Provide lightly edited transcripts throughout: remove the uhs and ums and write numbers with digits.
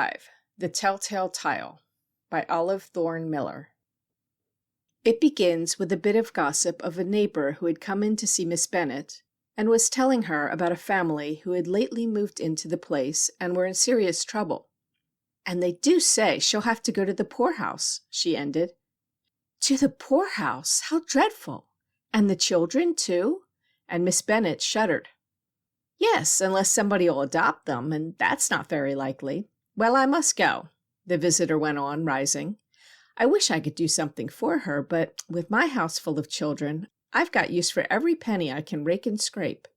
5. The Telltale Tile by Olive Thorne Miller. It begins with a bit of gossip of a neighbor who had come in to see Miss Bennet, and was telling her about a family who had lately moved into the place and were in serious trouble. "And they do say she'll have to go to the poorhouse," she ended. "To the poorhouse? How dreadful! And the children, too?" And Miss Bennet shuddered. "Yes, unless somebody will adopt them, and that's not very likely. Well, I must go," the visitor went on, rising. "I wish I could do something for her, but with my house full of children, I've got use for every penny I can rake and scrape."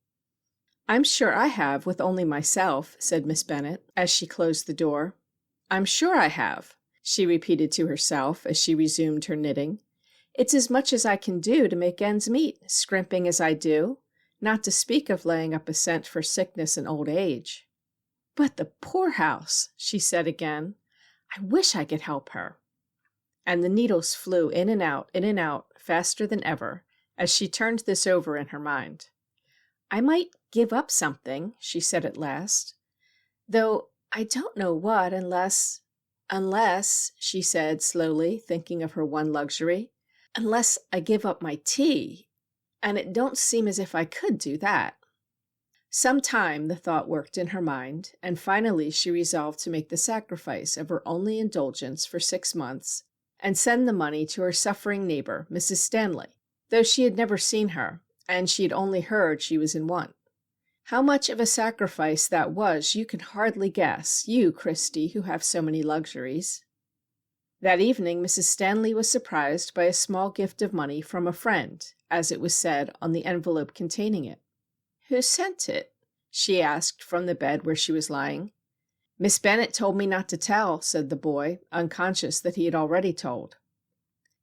"I'm sure I have, with only myself," said Miss Bennet, as she closed the door. "I'm sure I have," she repeated to herself as she resumed her knitting. "It's as much as I can do to make ends meet, scrimping as I do, not to speak of laying up a cent for sickness and old age. But the poorhouse," she said again. "I wish I could help her." And the needles flew in and out, faster than ever, as she turned this over in her mind. "I might give up something," she said at last, "though I don't know what, unless, she said slowly, thinking of her one luxury, "unless I give up my tea, and it don't seem as if I could do that." Some time the thought worked in her mind, and finally she resolved to make the sacrifice of her only indulgence for 6 months, and send the money to her suffering neighbor, Mrs. Stanley, though she had never seen her, and she had only heard she was in want. How much of a sacrifice that was you can hardly guess, you, Christy, who have so many luxuries. That evening Mrs. Stanley was surprised by a small gift of money from a friend, as it was said on the envelope containing it. "Who sent it?" she asked from the bed where she was lying. "Miss Bennet told me not to tell," said the boy, unconscious that he had already told.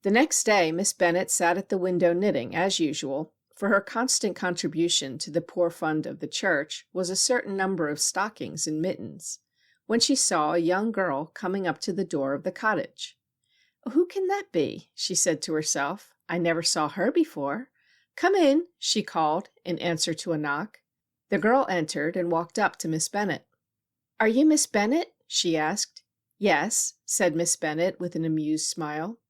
The next day Miss Bennet sat at the window knitting, as usual, for her constant contribution to the poor fund of the church was a certain number of stockings and mittens, when she saw a young girl coming up to the door of the cottage. "Who can that be?" she said to herself. "I never saw her before. Come in," she called, in answer to a knock. The girl entered and walked up to Miss Bennet. "Are you Miss Bennet?" she asked. "Yes," said Miss Bennet with an amused smile.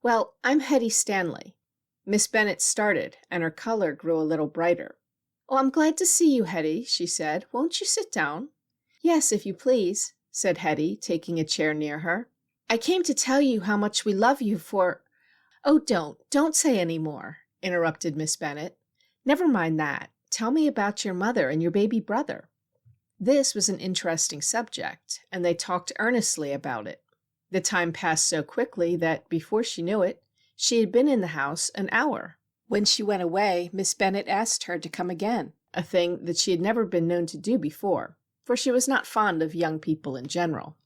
"Well, I'm Hetty Stanley." Miss Bennet started, and her color grew a little brighter. "Oh, I'm glad to see you, Hetty," she said. "Won't you sit down?" "Yes, if you please," said Hetty, taking a chair near her. "I came to tell you how much we love you for—" "Oh, don't say any more," interrupted Miss Bennet. "Never mind that. Tell me about your mother and your baby brother." This was an interesting subject, and they talked earnestly about it. The time passed so quickly that, before she knew it, she had been in the house an hour. When she went away, Miss Bennet asked her to come again, a thing that she had never been known to do before, for she was not fond of young people in general.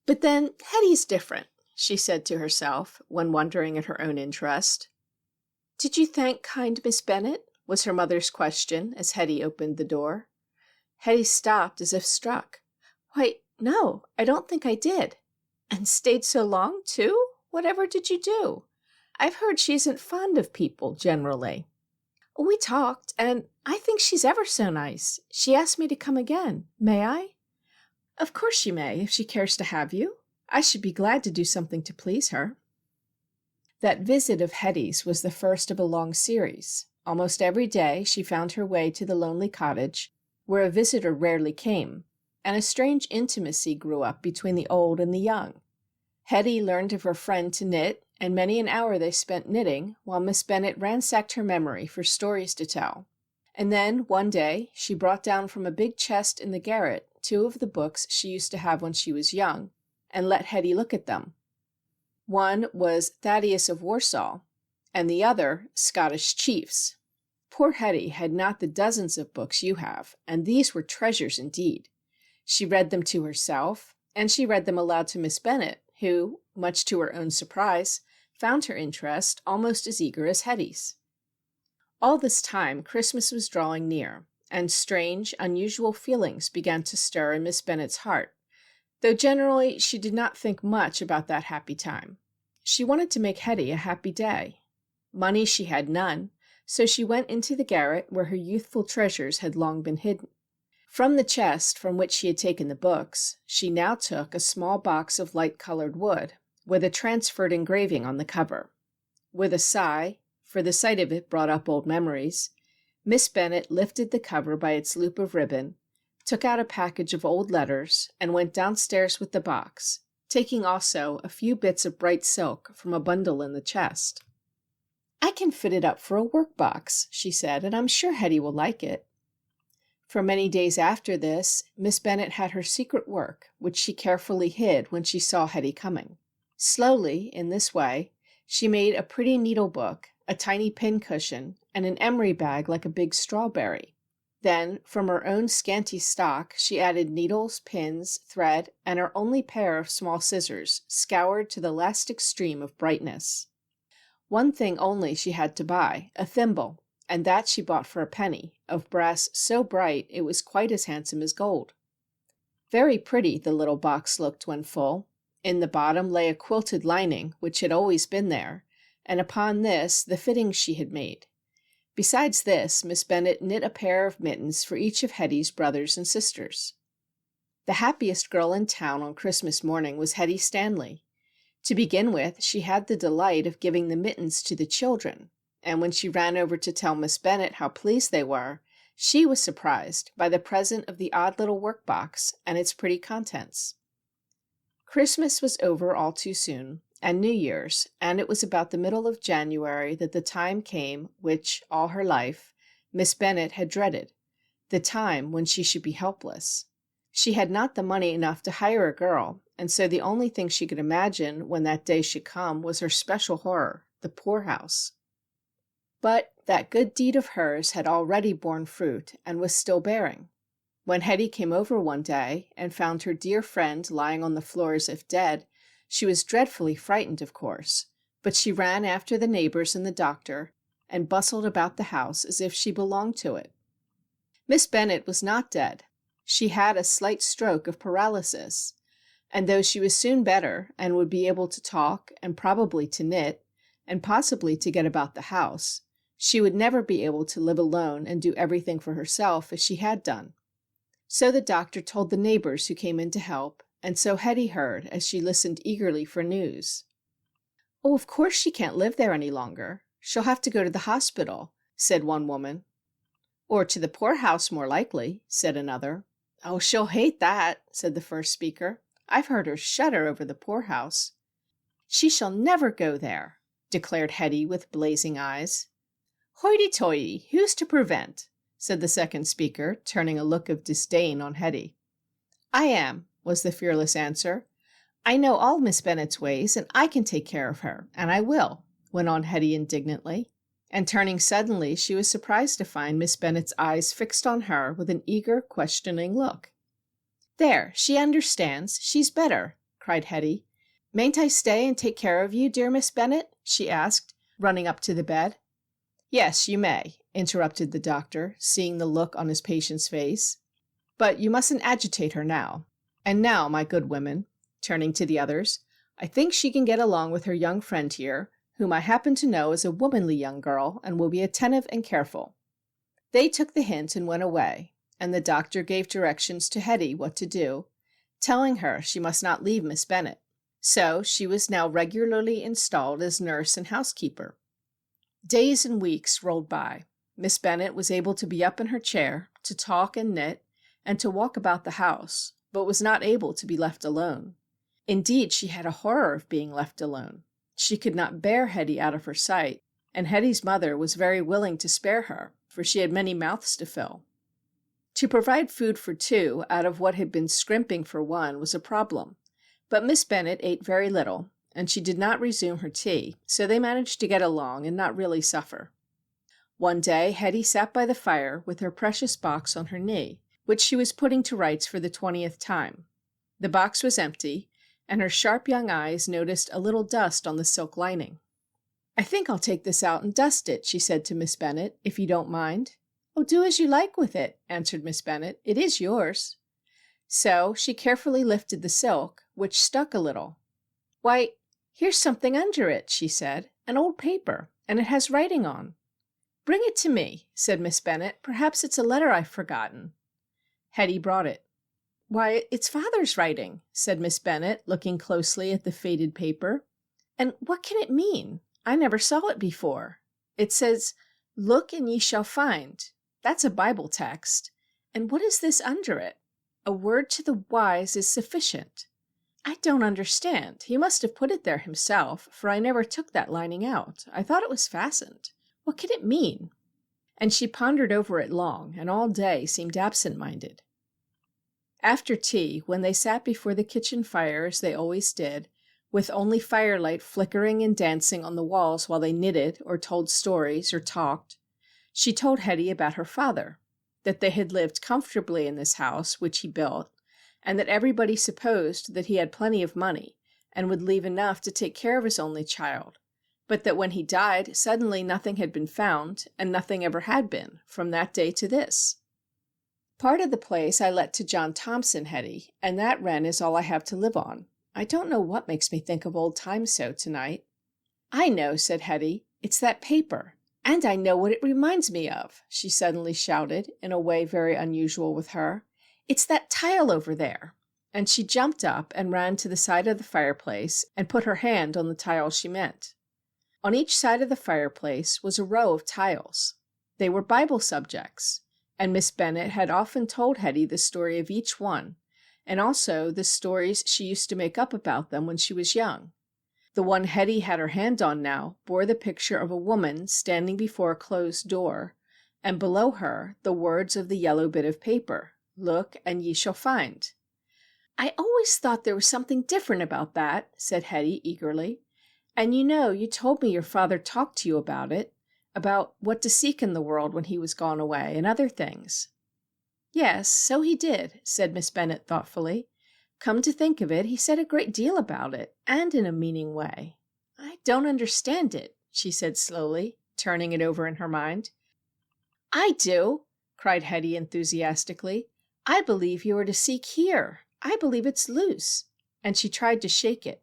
"But then Hetty's different," she said to herself, when wondering at her own interest. "Did you thank kind Miss Bennet?" was her mother's question as Hetty opened the door. Hetty stopped as if struck. "Why, no, I don't think I did." "And stayed so long, too? Whatever did you do? I've heard she isn't fond of people, generally." "We talked, and I think she's ever so nice. She asked me to come again. May I?" "Of course you may, if she cares to have you. I should be glad to do something to please her." That visit of Hetty's was the first of a long series. Almost every day she found her way to the lonely cottage, where a visitor rarely came, and a strange intimacy grew up between the old and the young. Hetty learned of her friend to knit, and many an hour they spent knitting, while Miss Bennet ransacked her memory for stories to tell. And then, one day, she brought down from a big chest in the garret 2 of the books she used to have when she was young, and let Hetty look at them. One was Thaddeus of Warsaw, and the other Scottish Chiefs. Poor Hetty had not the dozens of books you have, and these were treasures indeed. She read them to herself, and she read them aloud to Miss Bennet, who, much to her own surprise, found her interest almost as eager as Hetty's. All this time Christmas was drawing near, and strange, unusual feelings began to stir in Miss Bennet's heart, though generally she did not think much about that happy time. She wanted to make Hetty a happy day. Money she had none, so she went into the garret where her youthful treasures had long been hidden. From the chest from which she had taken the books, she now took a small box of light-colored wood, with a transferred engraving on the cover. With a sigh, for the sight of it brought up old memories, Miss Bennet lifted the cover by its loop of ribbon, took out a package of old letters, and went downstairs with the box, taking also a few bits of bright silk from a bundle in the chest. "I can fit it up for a work-box," she said, "and I'm sure Hetty will like it." For many days after this, Miss Bennet had her secret work, which she carefully hid when she saw Hetty coming. Slowly, in this way, she made a pretty needle-book, a tiny pin-cushion, and an emery bag like a big strawberry. Then, from her own scanty stock, she added needles, pins, thread, and her only pair of small scissors, scoured to the last extreme of brightness. One thing only she had to buy, a thimble, and that she bought for a penny, of brass so bright it was quite as handsome as gold. Very pretty the little box looked when full. In the bottom lay a quilted lining, which had always been there, and upon this the fittings she had made. Besides this, Miss Bennet knit a pair of mittens for each of Hetty's brothers and sisters. The happiest girl in town on Christmas morning was Hetty Stanley. To begin with, she had the delight of giving the mittens to the children, and when she ran over to tell Miss Bennet how pleased they were, she was surprised by the present of the odd little work-box and its pretty contents. Christmas was over all too soon, and New Year's, and it was about the middle of January that the time came which, all her life, Miss Bennet had dreaded, the time when she should be helpless. She had not the money enough to hire a girl, and so the only thing she could imagine when that day should come was her special horror, the poorhouse. But that good deed of hers had already borne fruit, and was still bearing. When Hetty came over one day, and found her dear friend lying on the floor as if dead, she was dreadfully frightened, of course, but she ran after the neighbors and the doctor, and bustled about the house as if she belonged to it. Miss Bennet was not dead. She had a slight stroke of paralysis, and though she was soon better, and would be able to talk, and probably to knit, and possibly to get about the house, she would never be able to live alone and do everything for herself as she had done. So the doctor told the neighbors who came in to help, and so Hetty heard as she listened eagerly for news. "Oh, of course she can't live there any longer. She'll have to go to the hospital," said one woman. "Or to the poorhouse, more likely," said another. "Oh, she'll hate that," said the first speaker. "I've heard her shudder over the poorhouse." "She shall never go there," declared Hetty with blazing eyes. "Hoity-toity, who's to prevent?" said the second speaker, turning a look of disdain on Hetty. "I am," was the fearless answer. "I know all Miss Bennet's ways, and I can take care of her, and I will," went on Hetty indignantly. And turning suddenly, she was surprised to find Miss Bennet's eyes fixed on her with an eager, questioning look. "There, she understands. She's better," cried Hetty. "Mayn't I stay and take care of you, dear Miss Bennet?" she asked, running up to the bed. "Yes, you may," interrupted the doctor, seeing the look on his patient's face. "But you mustn't agitate her now. And now, my good women," turning to the others, "I think she can get along with her young friend here, whom I happen to know is a womanly young girl, and will be attentive and careful." They took the hint and went away, and the doctor gave directions to Hetty what to do, telling her she must not leave Miss Bennet. So she was now regularly installed as nurse and housekeeper. Days and weeks rolled by. Miss Bennet was able to be up in her chair, to talk and knit, and to walk about the house, but was not able to be left alone. Indeed, she had a horror of being left alone. She could not bear Hetty out of her sight, and Hetty's mother was very willing to spare her, for she had many mouths to fill. To provide food for two out of what had been scrimping for one was a problem, but Miss Bennet ate very little, and she did not resume her tea, so they managed to get along and not really suffer. One day Hetty sat by the fire with her precious box on her knee, which she was putting to rights for the 20th time. The box was empty, and her sharp young eyes noticed a little dust on the silk lining. "I think I'll take this out and dust it," she said to Miss Bennet, "if you don't mind." "Oh, do as you like with it," answered Miss Bennet. "It is yours." So she carefully lifted the silk, which stuck a little. "Why, here's something under it," she said, "an old paper, and it has writing on." "Bring it to me," said Miss Bennet. "Perhaps it's a letter I've forgotten." Hetty brought it. "Why, it's Father's writing," said Miss Bennet, looking closely at the faded paper. "And what can it mean? I never saw it before. It says, 'Look and ye shall find.' That's a Bible text. And what is this under it? 'A word to the wise is sufficient.' I don't understand. He must have put it there himself, for I never took that lining out. I thought it was fastened. What can it mean?" And she pondered over it long, and all day seemed absent-minded. After tea, when they sat before the kitchen fire as they always did, with only firelight flickering and dancing on the walls while they knitted or told stories or talked, she told Hetty about her father, that they had lived comfortably in this house which he built, and that everybody supposed that he had plenty of money and would leave enough to take care of his only child, but that when he died suddenly nothing had been found, and nothing ever had been, from that day to this. "Part of the place I let to John Thompson, Hetty, and that rent is all I have to live on. I don't know what makes me think of old times so tonight." "I know," said Hetty. "It's that paper. And I know what it reminds me of," she suddenly shouted, in a way very unusual with her. "It's that tile over there." And she jumped up and ran to the side of the fireplace and put her hand on the tile she meant. On each side of the fireplace was a row of tiles. They were Bible subjects, and Miss Bennet had often told Hetty the story of each one, and also the stories she used to make up about them when she was young. The one Hetty had her hand on now bore the picture of a woman standing before a closed door, and below her the words of the yellow bit of paper, "Look, and ye shall find." "I always thought there was something different about that," said Hetty eagerly. "And you told me your father talked to you about what to seek in the world when he was gone away, and other things." "Yes, so he did," said Miss Bennet thoughtfully. "Come to think of it, he said a great deal about it, and in a meaning way. I don't understand it," she said slowly, turning it over in her mind. "I do!" cried Hetty enthusiastically. "I believe you are to seek here. I believe it's loose." And she tried to shake it.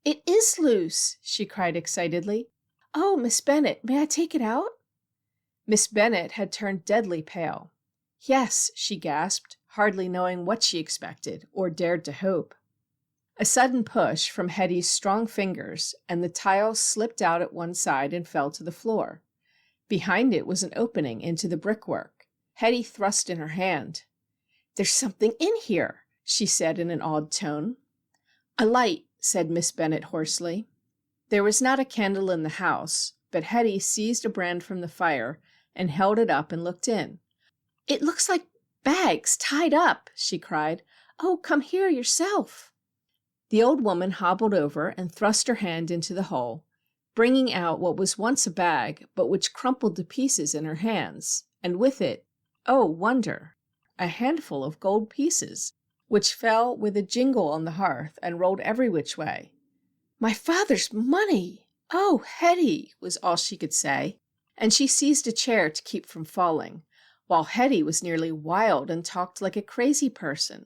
"It is loose!" she cried excitedly. "Oh, Miss Bennet, may I take it out?" Miss Bennet had turned deadly pale. "Yes," she gasped, hardly knowing what she expected, or dared to hope. A sudden push from Hetty's strong fingers, and the tile slipped out at one side and fell to the floor. Behind it was an opening into the brickwork. Hetty thrust in her hand. "There's something in here," she said in an awed tone. "A light," said Miss Bennet hoarsely. There was not a candle in the house, but Hetty seized a brand from the fire and held it up and looked in. "It looks like bags tied up," she cried. "Oh, come here yourself." The old woman hobbled over and thrust her hand into the hole, bringing out what was once a bag, but which crumpled to pieces in her hands, and with it, oh, wonder, a handful of gold pieces, which fell with a jingle on the hearth and rolled every which way. "My father's money! Oh, Hetty!" was all she could say, and she seized a chair to keep from falling, while Hetty was nearly wild and talked like a crazy person.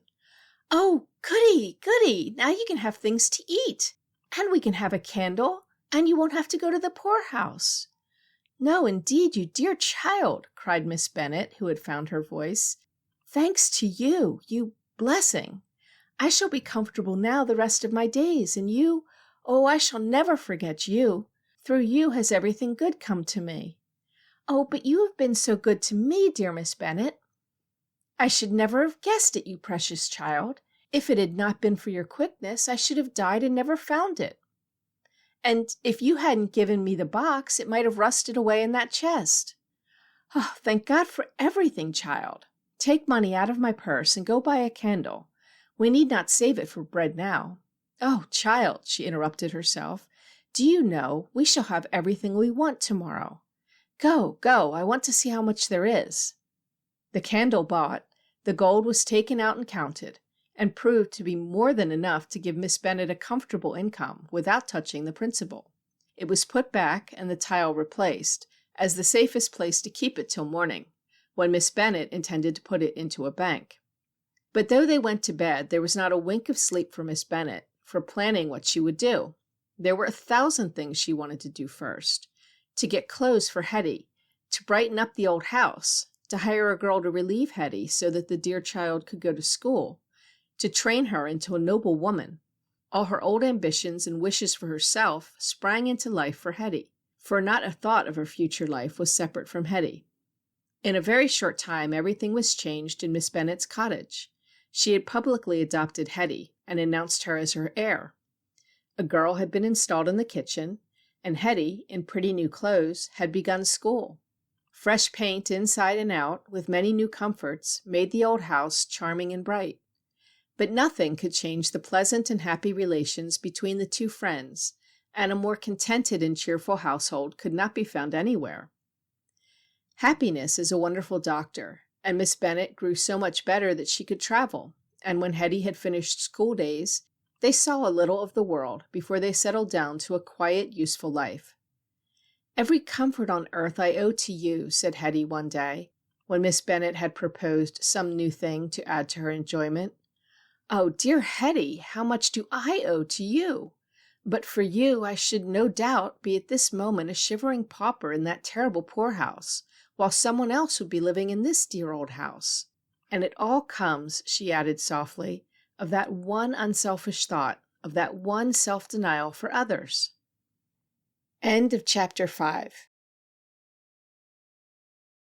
"Oh, goody, goody! Now you can have things to eat, and we can have a candle, and you won't have to go to the poorhouse." "No, indeed, you dear child!" cried Miss Bennet, who had found her voice. "Thanks to you, you blessing! I shall be comfortable now the rest of my days, and you, oh, I shall never forget you. Through you has everything good come to me. Oh, but you have been so good to me, dear Miss Bennet. I should never have guessed it, you precious child. If it had not been for your quickness, I should have died and never found it. And if you hadn't given me the box, it might have rusted away in that chest. Oh, thank God for everything, child. Take money out of my purse and go buy a candle. We need not save it for bread now. Oh, child," she interrupted herself, "do you know, we shall have everything we want tomorrow. Go, go, I want to see how much there is." The candle bought, the gold was taken out and counted, and proved to be more than enough to give Miss Bennet a comfortable income without touching the principal. It was put back and the tile replaced, as the safest place to keep it till morning, when Miss Bennet intended to put it into a bank. But though they went to bed, there was not a wink of sleep for Miss Bennet, for planning what she would do. There were 1,000 things she wanted to do first. To get clothes for Hetty, to brighten up the old house, to hire a girl to relieve Hetty so that the dear child could go to school, to train her into a noble woman. All her old ambitions and wishes for herself sprang into life for Hetty, for not a thought of her future life was separate from Hetty. In a very short time everything was changed in Miss Bennet's cottage. She had publicly adopted Hetty and announced her as her heir. A girl had been installed in the kitchen, and Hetty, in pretty new clothes, had begun school. Fresh paint inside and out, with many new comforts, made the old house charming and bright. But nothing could change the pleasant and happy relations between the two friends, and a more contented and cheerful household could not be found anywhere. Happiness is a wonderful doctor, and Miss Bennet grew so much better that she could travel, and when Hetty had finished school days, they saw a little of the world before they settled down to a quiet, useful life. "Every comfort on earth I owe to you," said Hetty one day, when Miss Bennet had proposed some new thing to add to her enjoyment. "Oh, dear Hetty, how much do I owe to you? But for you I should no doubt be at this moment a shivering pauper in that terrible poorhouse, while someone else would be living in this dear old house. And it all comes," she added softly, "of that one unselfish thought, of that one self-denial for others." End of chapter 5.